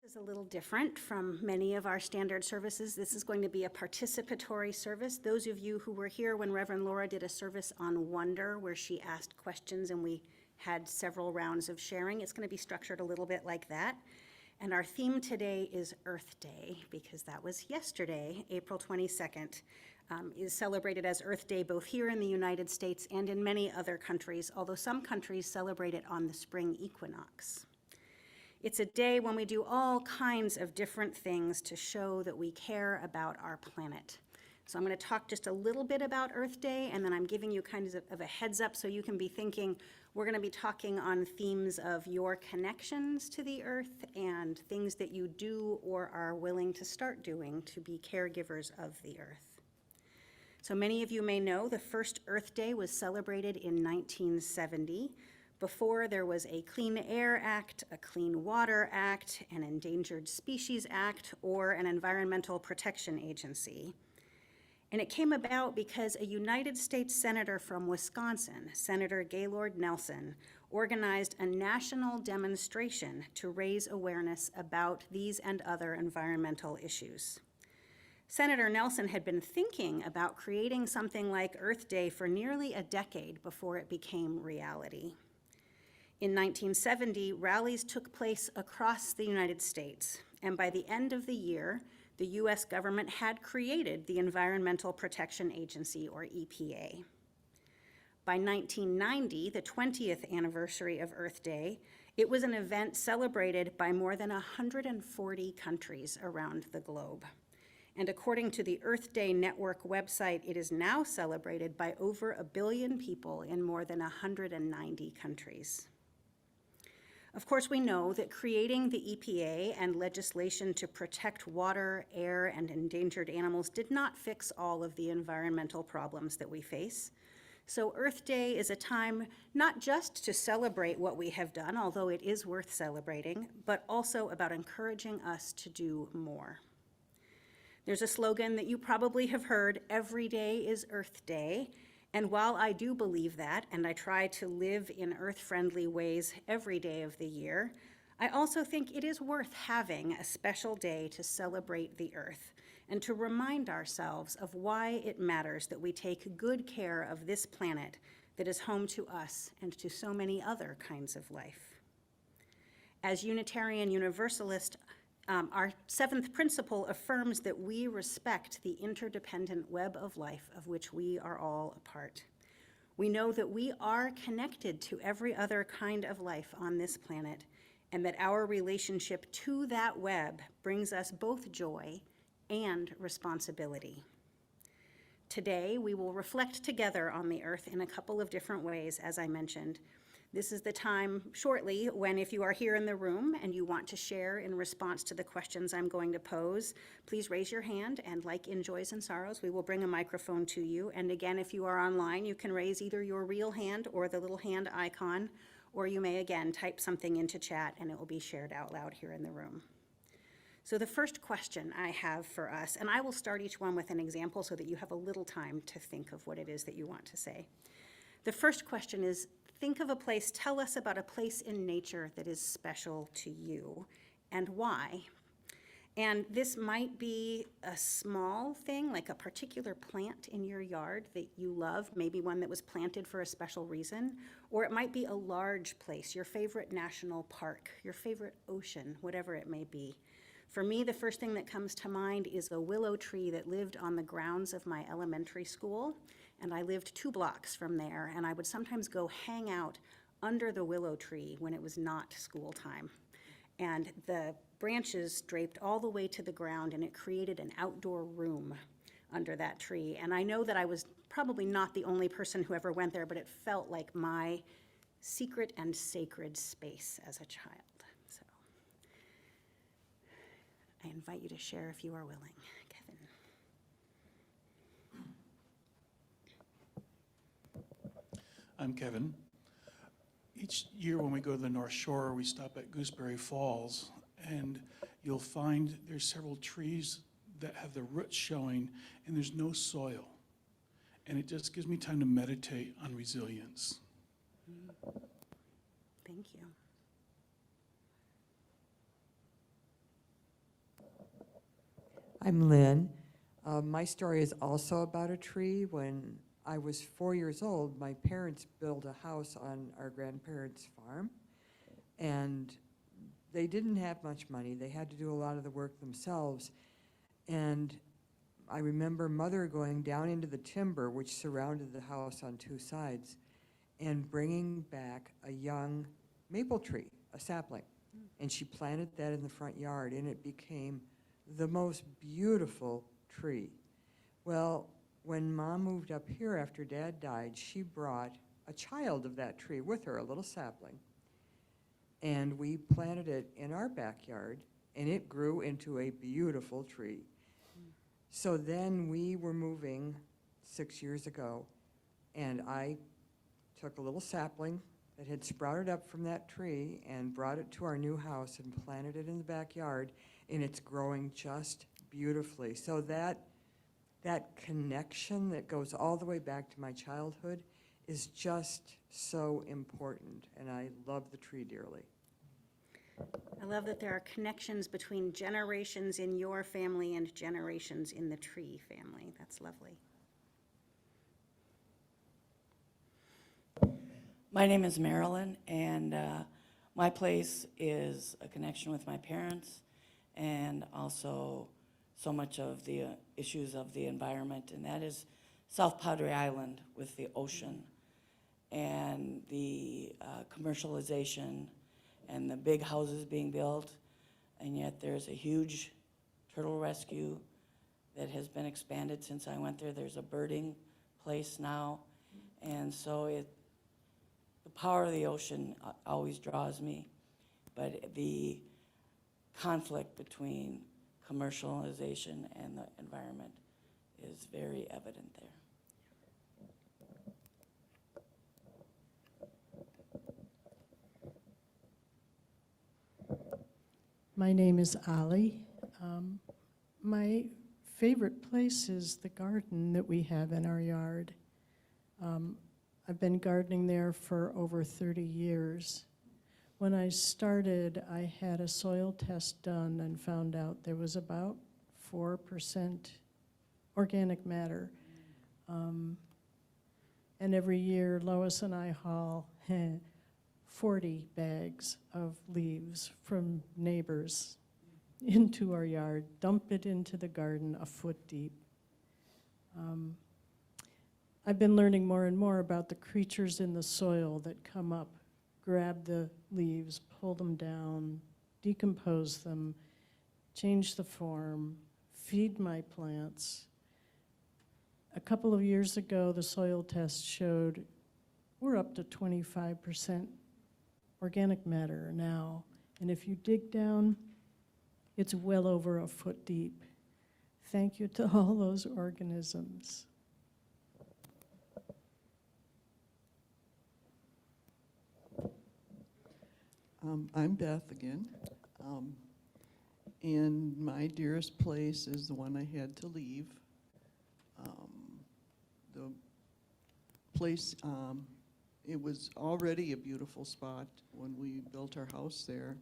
Is a little different from many of our standard services. This is going to be a participatory service. Those of you who were here when Reverend Laura did a service on wonder, where she asked questions and we had several rounds of sharing, it's going to be structured a little bit like that. And our theme today is Earth Day, because that was yesterday, April 22nd, is celebrated as Earth Day both here in the United States and in many other countries, although some countries celebrate it on the spring equinox. It's a day when we do all kinds of different things to show that we care about our planet. So I'm going to talk just a little bit about Earth Day, and then I'm giving you kind of a heads up so you can be thinking, we're going to be talking on themes of your connections to the Earth and things that you do or are willing to start doing to be caregivers of the Earth. So many of you may know the first Earth Day was celebrated in 1970. Before, there was a Clean Air Act, a Clean Water Act, an Endangered Species Act, or an Environmental Protection Agency. And it came about because a United States Senator from Wisconsin, Senator Gaylord Nelson, organized a national demonstration to raise awareness about these and other environmental issues. Senator Nelson had been thinking about creating something like Earth Day for nearly a decade before it became reality. In 1970, rallies took place across the United States, and by the end of the year, the U.S. government had created the Environmental Protection Agency, or EPA. By 1990, the 20th anniversary of Earth Day, it was an event celebrated by more than 140 countries around the globe. And according to the Earth Day Network website, it is now celebrated by over 1 billion people in more than 190 countries. Of course, we know that creating the EPA and legislation to protect water, air, and endangered animals did not fix all of the environmental problems that we face. So Earth Day is a time not just to celebrate what we have done, although it is worth celebrating, but also about encouraging us to do more. There's a slogan that you probably have heard, "Every day is Earth Day." And while I do believe that, and I try to live in earth-friendly ways every day of the year, I also think it is worth having a special day to celebrate the Earth and to remind ourselves of why it matters that we take good care of this planet that is home to us and to so many other kinds of life. As Unitarian Universalist, our seventh principle affirms that we respect the interdependent web of life of which we are all a part. We know that we are connected to every other kind of life on this planet, and that our relationship to that web brings us both joy and responsibility. Today, we will reflect together on the Earth in a couple of different ways, as I mentioned. This is the time shortly when, if you are here in the room and you want to share in response to the questions I'm going to pose, please raise your hand, and like in Joys and Sorrows, we will bring a microphone to you. And again, if you are online, you can raise either your real hand or the little hand icon, or you may again type something into chat and it will be shared out loud here in the room. So the first question I have for us, and I will start each one with an example so that you have a little time to think of what it is that you want to say. The first question is, think of a place, tell us about a place in nature that is special to you and why. And this might be a small thing, like a particular plant in your yard that you love, maybe one that was planted for a special reason, or it might be a large place, your favorite national park, your favorite ocean, whatever it may be. For me, the first thing that comes to mind is a willow tree that lived on the grounds of my elementary school. And I lived 2 blocks from there, and I would sometimes go hang out under the willow tree when it was not school time. And the branches draped all the way to the ground, and it created an outdoor room under that tree. And I know that I was probably not the only person who ever went there, but it felt like my secret and sacred space as a child. So I invite you to share if you are willing. Kevin. I'm Kevin. Each year when we go to the North Shore, we stop at Gooseberry Falls, and you'll find there's several trees that have the roots showing, and there's no soil. And it just gives me time to meditate on resilience. Thank you. I'm Lynn. My story is also about a tree. When I was 4 years old, my parents built a house on our grandparents' farm, and they didn't have much money. They had to do a lot of the work themselves. And I remember Mother going down into the timber, which surrounded the house on two sides, and bringing back a young maple tree, a sapling. And she planted that in the front yard, and it became the most beautiful tree. Well, when Mom moved up here after Dad died, she brought a child of that tree with her, a little sapling. And we planted it in our backyard, and it grew into a beautiful tree. So then we were moving 6 years ago, and I took a little sapling that had sprouted up from that tree and brought it to our new house and planted it in the backyard, and it's growing just beautifully. So that connection that goes all the way back to my childhood is just so important, and I love the tree dearly. I love that there are connections between generations in your family and generations in the tree family. That's lovely. My name is Marilyn, and my place is a connection with my parents and also so much of the issues of the environment, and that is South Padre Island with the ocean and the commercialization and the big houses being built, and yet there's a huge turtle rescue that has been expanded since I went there. There's a birding place now, and so the power of the ocean always draws me, but the conflict between commercialization and the environment is very evident there. My name is Ali. My favorite place is the garden that we have in our yard. I've been gardening there for over 30 years. When I started, I had a soil test done and found out there was about 4% organic matter. And every year, Lois and I haul 40 bags of leaves from neighbors into our yard, dump it into the garden a foot deep. I've been learning more and more about the creatures in the soil that come up, grab the leaves, pull them down, decompose them, change the form, feed my plants. A couple of years ago, the soil test showed we're up to 25% organic matter now. And if you dig down, it's well over a foot deep. Thank you to all those organisms. I'm Beth again, and my dearest place is the one I had to leave. The place, it was already a beautiful spot when we built our house there.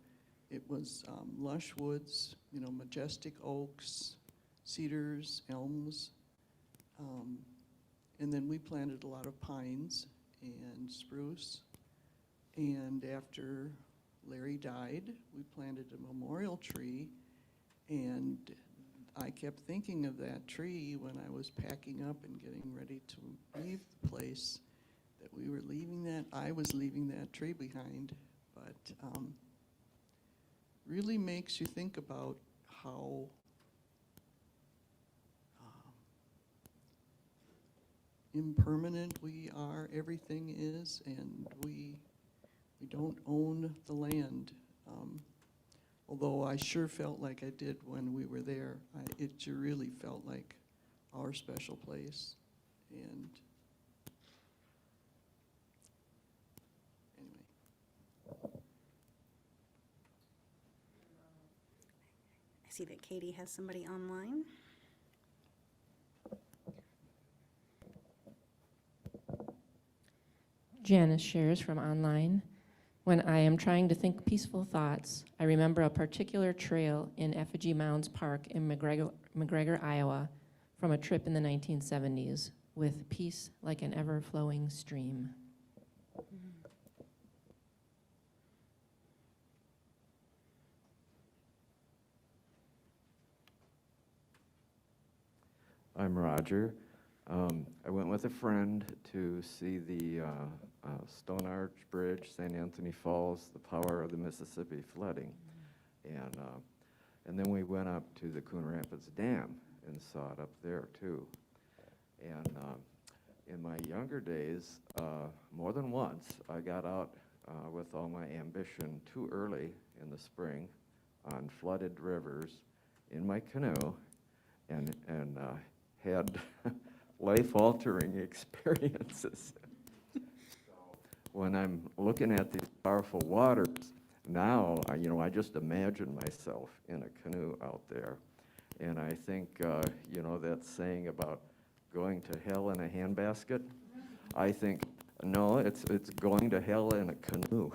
It was lush woods, majestic oaks, cedars, elms, and then we planted a lot of pines and spruce. And after Larry died, we planted a memorial tree, and I kept thinking of that tree when I was packing up and getting ready to leave the place, that we were leaving that, I was leaving that tree behind, but really makes you think about how impermanent we are, everything is, and we don't own the land. Although I sure felt like I did when we were there. It really felt like our special place. And anyway. I see that Katie has somebody online. Janice shares from online. When I am trying to think peaceful thoughts, I remember a particular trail in Effigy Mounds Park in McGregor, Iowa, from a trip in the 1970s, with peace like an ever-flowing stream. I'm Roger. I went with a friend to see the Stone Arch Bridge, St. Anthony Falls, the power of the Mississippi flooding. And then we went up to the Coon Rapids Dam and saw it up there too. And in my younger days, more than once, I got out with all my ambition too early in the spring on flooded rivers in my canoe and had life-altering experiences. When I'm looking at these powerful waters now, I just imagine myself in a canoe out there. And I think, that saying about going to hell in a handbasket, I think, no, it's going to hell in a canoe.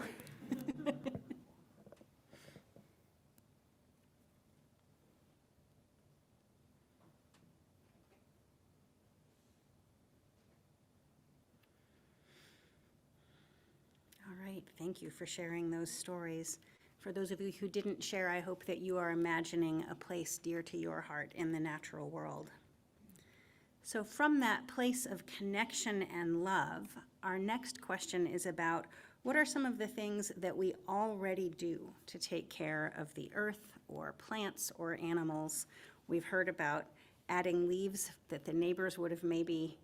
All right, thank you for sharing those stories. For those of you who didn't share, I hope that you are imagining a place dear to your heart in the natural world. So from that place of connection and love, our next question is about what are some of the things that we already do to take care of the earth or plants or animals? We've heard about adding leaves that the neighbors would have maybe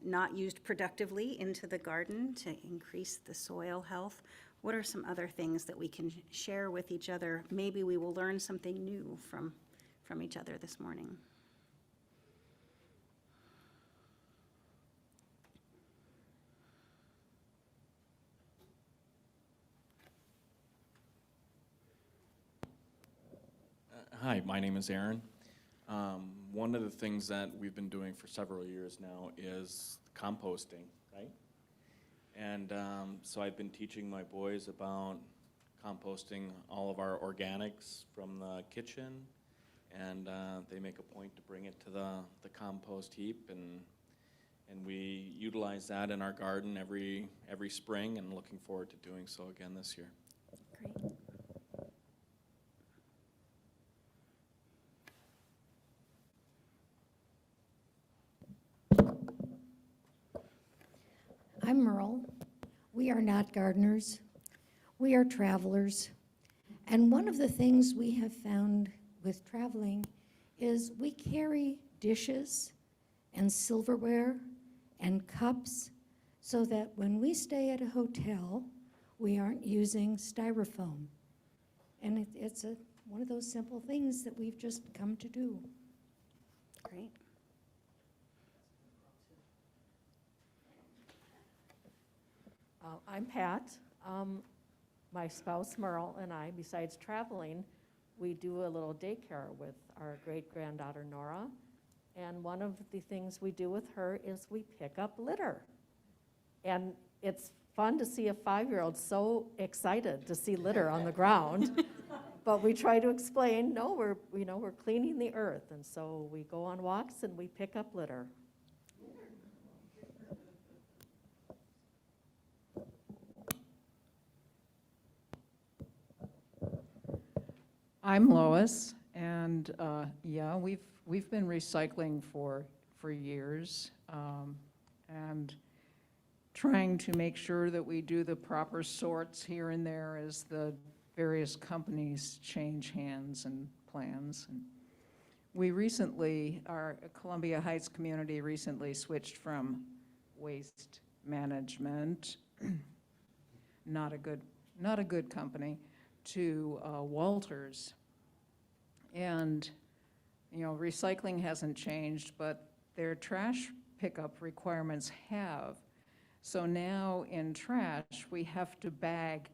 not used productively into the garden to increase the soil health. What are some other things that we can share with each other? Maybe we will learn something new from each other this morning. Hi, my name is Aaron. One of the things that we've been doing for several years now is composting, right? And so I've been teaching my boys about composting all of our organics from the kitchen, and they make a point to bring it to the compost heap, and we utilize that in our garden every spring, and looking forward to doing so again this year. Great. I'm Merle. We are not gardeners. We are travelers. And one of the things we have found with traveling is we carry dishes and silverware and cups so that when we stay at a hotel, we aren't using styrofoam. And it's one of those simple things that we've just come to do. Great. I'm Pat. My spouse Merle and I, besides traveling, we do a little daycare with our great-granddaughter Nora. And one of the things we do with her is we pick up litter. And it's fun to see a 5-year-old so excited to see litter on the ground. But we try to explain, no, we're cleaning the earth. And so we go on walks and we pick up litter. I'm Lois, and we've been recycling for years, and trying to make sure that we do the proper sorts here and there as the various companies change hands and plans. And we recently, our Columbia Heights community recently switched from waste management, not a good company, to Walters. And, recycling hasn't changed, but their trash pickup requirements have. So now in trash, we have to bag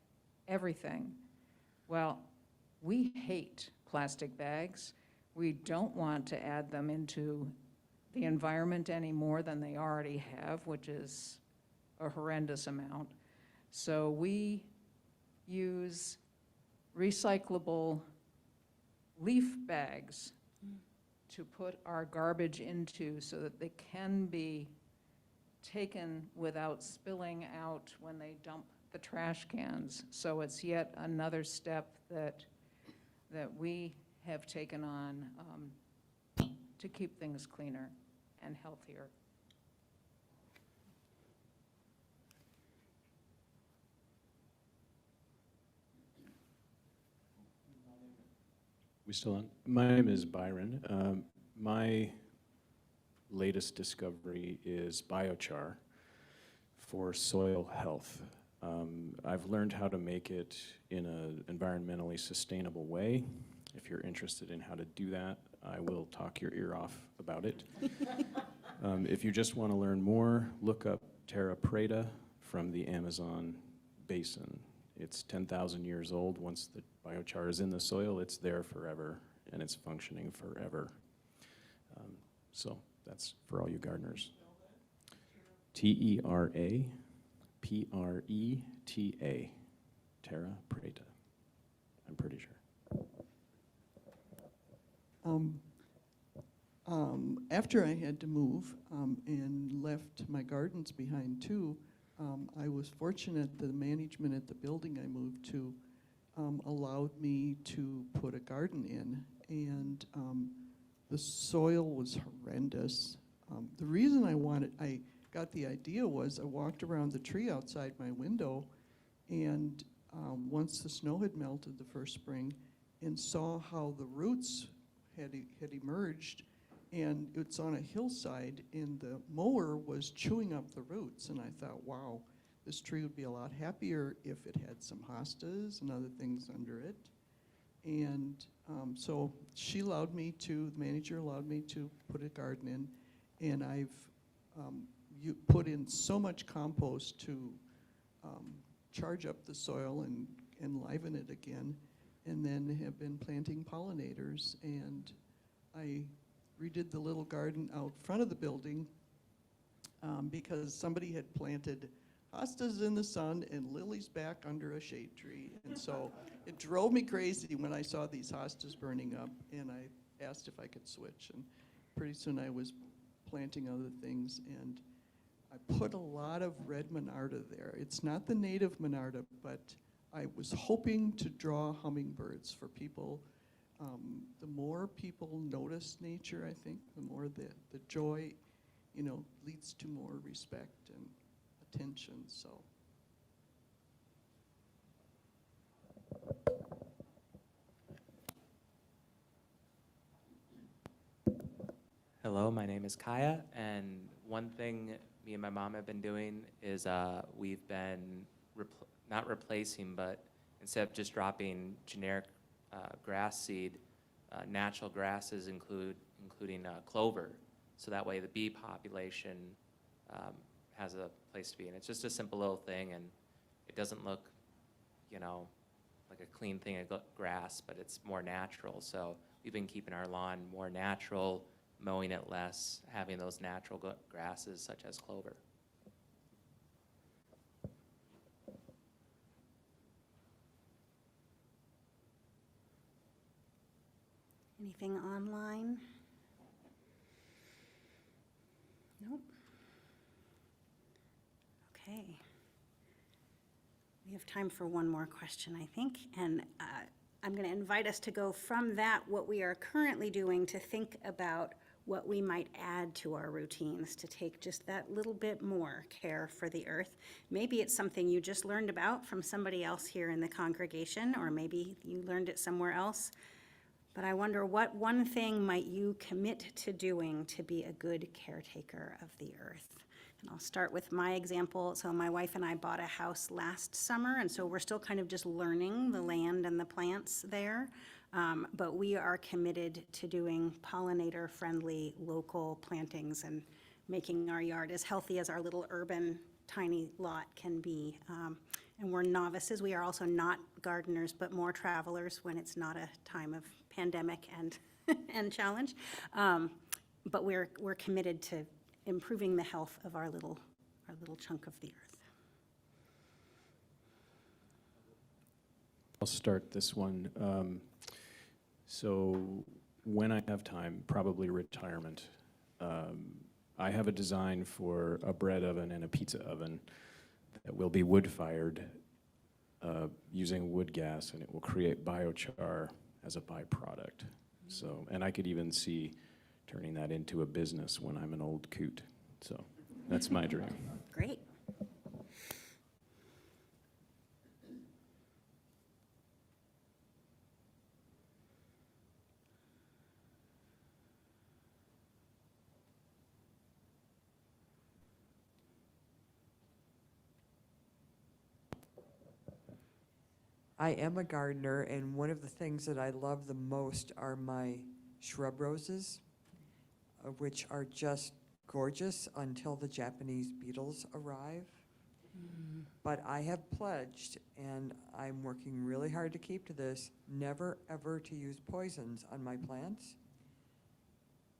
everything. Well, we hate plastic bags. We don't want to add them into the environment any more than they already have, which is a horrendous amount. So we use recyclable leaf bags to put our garbage into so that they can be taken without spilling out when they dump the trash cans. So it's yet another step that we have taken on to keep things cleaner and healthier. We still on? My name is Byron. My latest discovery is biochar for soil health. I've learned how to make it in an environmentally sustainable way. If you're interested in how to do that, I will talk your ear off about it. If you just want to learn more, look up Terra Preta from the Amazon basin. It's 10,000 years old. Once the biochar is in the soil, it's there forever, and it's functioning forever. So that's for all you gardeners. T-E-R-A-P-R-E-T-A, Terra Preta. I'm pretty sure. After I had to move and left my gardens behind too, I was fortunate that the management at the building I moved to allowed me to put a garden in, and the soil was horrendous. The reason I got the idea was I walked around the tree outside my window, and once the snow had melted the first spring, and saw how the roots had emerged, and it's on a hillside, and the mower was chewing up the roots, and I thought, wow, this tree would be a lot happier if it had some hostas and other things under it. And so the manager allowed me to put a garden in, and I've put in so much compost to charge up the soil and enliven it again, and then have been planting pollinators. And I redid the little garden out front of the building because somebody had planted hostas in the sun and lilies back under a shade tree. And so it drove me crazy when I saw these hostas burning up, and I asked if I could switch. And pretty soon I was planting other things, and I put a lot of red monarda there. It's not the native monarda, but I was hoping to draw hummingbirds for people. The more people notice nature, I think, the more the joy, leads to more respect and attention. So. Hello, my name is Kaya, and one thing me and my mom have been doing is we've been not replacing, but instead of just dropping generic grass seed, natural grasses including clover, so that way the bee population has a place to be. And it's just a simple little thing, and it doesn't look, like a clean thing of grass, but it's more natural. So we've been keeping our lawn more natural, mowing it less, having those natural grasses such as clover. Anything online? Nope. Okay. We have time for one more question, I think, and I'm going to invite us to go from that, what we are currently doing, to think about what we might add to our routines to take just that little bit more care for the earth. Maybe it's something you just learned about from somebody else here in the congregation, or maybe you learned it somewhere else. But I wonder, what one thing might you commit to doing to be a good caretaker of the earth? And I'll start with my example. So my wife and I bought a house last summer, and so we're still kind of just learning the land and the plants there. But we are committed to doing pollinator-friendly local plantings and making our yard as healthy as our little urban tiny lot can be. And we're novices. We are also not gardeners, but more travelers when it's not a time of pandemic and challenge. But we're committed to improving the health of our little chunk of the earth. I'll start this one. So when I have time, probably retirement. I have a design for a bread oven and a pizza oven that will be wood-fired using wood gas, and it will create biochar as a byproduct. So, and I could even see turning that into a business when I'm an old coot. So that's my dream. Great. I am a gardener, and one of the things that I love the most are my shrub roses, which are just gorgeous until the Japanese beetles arrive. But I have pledged, and I'm working really hard to keep to this, never ever to use poisons on my plants,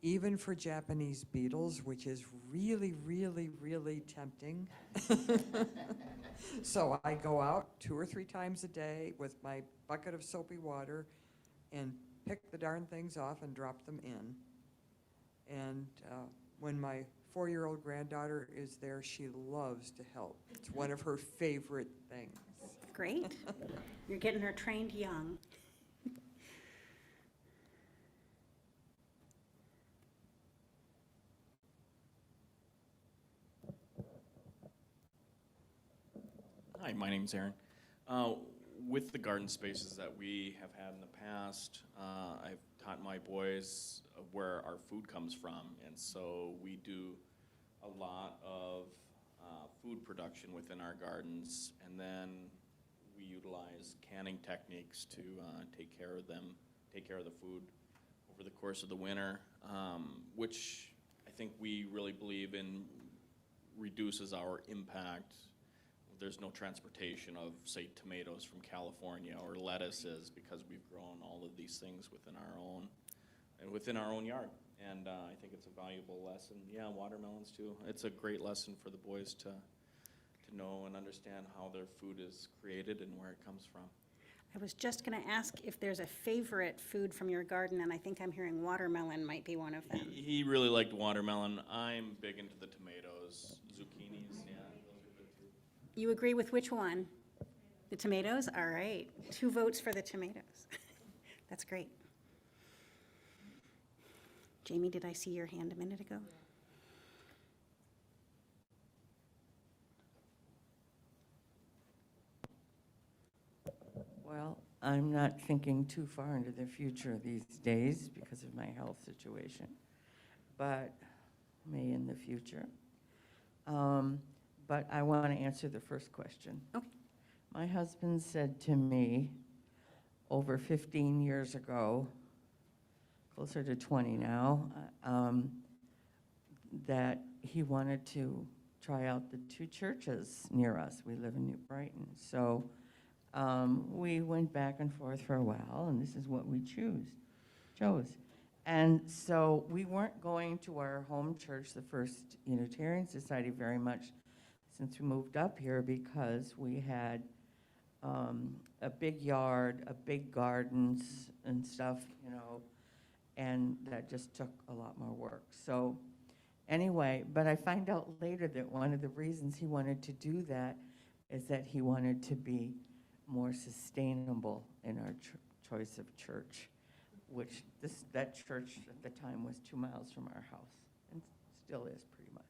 even for Japanese beetles, which is really, really, really tempting. So I go out 2 or 3 times a day with my bucket of soapy water and pick the darn things off and drop them in. And when my 4-year-old granddaughter is there, she loves to help. It's one of her favorite things. Great. You're getting her trained young. Hi, my name's Aaron. With the garden spaces that we have had in the past, I've taught my boys where our food comes from, and so we do a lot of food production within our gardens, and then we utilize canning techniques to take care of the food over the course of the winter, which I think we really believe in reduces our impact. There's no transportation of, say, tomatoes from California or lettuces because we've grown all of these things within our own yard. And I think it's a valuable lesson. Yeah, watermelons too. It's a great lesson for the boys to know and understand how their food is created and where it comes from. I was just going to ask if there's a favorite food from your garden, and I think I'm hearing watermelon might be one of them. He really liked watermelon. I'm big into the tomatoes, zucchinis, yeah, those are good too. You agree with which one? The tomatoes? All right. 2 votes for the tomatoes. That's great. Jamie, did I see your hand a minute ago? Well, I'm not thinking too far into the future these days because of my health situation, but may in the future. But I want to answer the first question. Okay. My husband said to me over 15 years ago, closer to 20 now, that he wanted to try out the 2 churches near us. We live in New Brighton. So we went back and forth for a while, and this is what we chose. And so we weren't going to our home church, the First Unitarian Society, very much since we moved up here because we had a big yard, a big gardens and stuff, you know, and that just took a lot more work. So anyway, but I find out later that one of the reasons he wanted to do that is that he wanted to be more sustainable in our choice of church, which that church at the time was 2 miles from our house, and still is pretty much.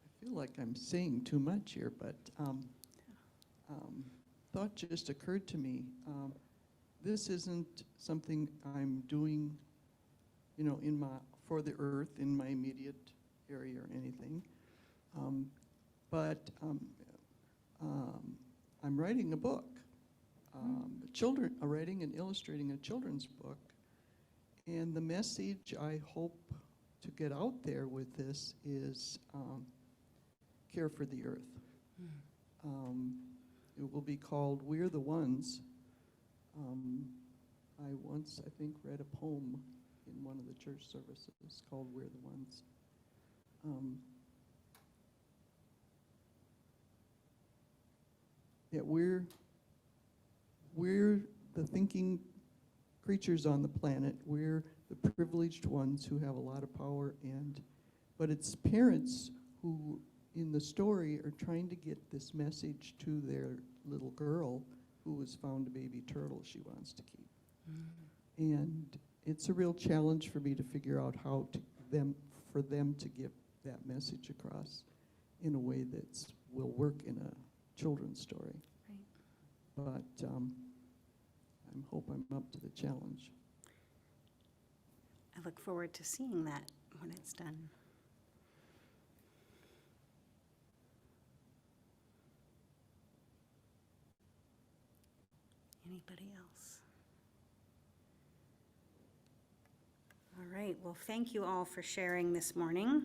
I feel like I'm saying too much here, but thought just occurred to me. This isn't something I'm doing, you know, for the earth in my immediate area or anything. But I'm writing a book. Writing and illustrating a children's book. And the message I hope to get out there with this is care for the earth. It will be called We're the Ones. I once, I think, read a poem in one of the church services called We're the Ones. That we're the thinking creatures on the planet. We're the privileged ones who have a lot of power, but it's parents who, in the story, are trying to get this message to their little girl who has found a baby turtle she wants to keep. And it's a real challenge for me to figure out how for them to get that message across in a way that will work in a children's story. Right. But I hope I'm up to the challenge. I look forward to seeing that when it's done. Anybody else? All right, well, thank you all for sharing this morning.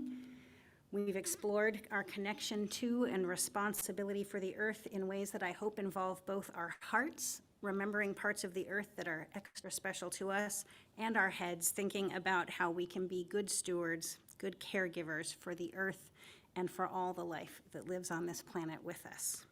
We've explored our connection to and responsibility for the earth in ways that I hope involve both our hearts, remembering parts of the earth that are extra special to us, and our heads, thinking about how we can be good stewards, good caregivers for the earth and for all the life that lives on this planet with us.